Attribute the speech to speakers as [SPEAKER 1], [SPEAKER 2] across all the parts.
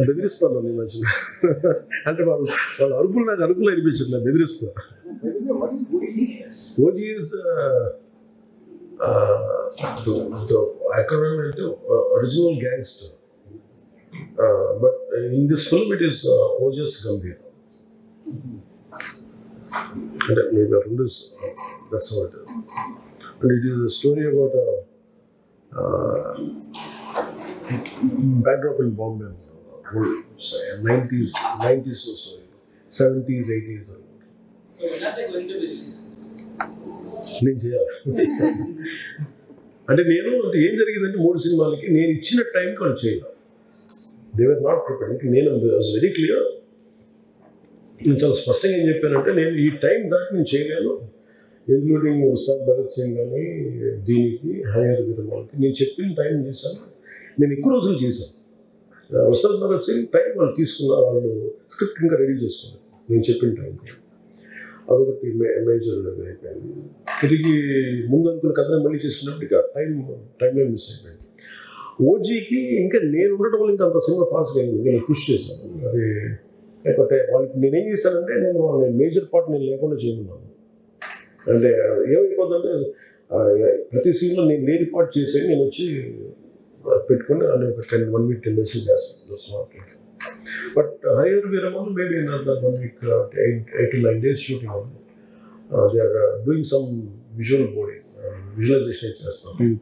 [SPEAKER 1] బెదిరిస్తాను నేను మధ్యన. అంటే వాళ్ళ అరుపులు నాకు అరుపులు అనిపించింది, నేను బెదిరిస్తా. OG is the acronym is original gangster, but in this film it is Ojas Gambhir. And maybe that's how it is. And it is a story about a backdrop in Bombay, old 90s or so, 70s, 80s.
[SPEAKER 2] So when are they going to be released?
[SPEAKER 1] నేను చేయాలి అంటే ఏం జరిగిందంటే 3 సినిమాలకి నేను ఇచ్చిన టైంకి వాళ్ళు చేయాలి. They were not prepared. నేను వెరీ క్లియర్, నేను చాలా స్పష్టంగా ఏం చెప్పానంటే నేను ఈ టైం దాకా నేను చేయలేను, ఇంక్లూడింగ్ ఉస్తాద్ భగత్ సింగ్ కానీ దీనికి హయర్ విరమాలకి నేను చెప్పిన టైం చేశాను. నేను ఎక్కువ రోజులు చేశాను. ఉస్తాద్ భగత్ సింగ్ టైం వాళ్ళు తీసుకున్నారు, వాళ్ళు స్క్రిప్ట్ ఇంకా రెడీ చేసుకున్నారు నేను చెప్పిన టైంకి. అదొకటి మేజర్ అయిపోయింది. తిరిగి ముందు అనుకున్న కథను మళ్ళీ చేసుకున్నప్పుడు ఇక టైం మిస్ అయిపోయింది. ఓజీకి ఇంకా నేను ఉండటం వల్ల ఇంకా అంత సినిమా ఫాస్ట్గా అయింది. నేను పుష్ చేశాను. అది లేకపోతే వాళ్ళకి నేనేం చేశానంటే నేను మేజర్ పార్ట్ నేను లేకుండా చేయమన్నాను. అంటే ఏమైపోతుందంటే ప్రతి సీన్లో నేను లేని పార్ట్ చేసేది నేను వచ్చి పెట్టుకుని అని ఒక 1 week 10 days చేస్తాను. But higher Viramal, maybe another 1 week, 8 to 9 days shooting on it. They are doing some visual boarding, visualization,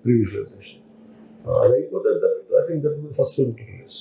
[SPEAKER 1] pre-visualization. I think that was the first film to release.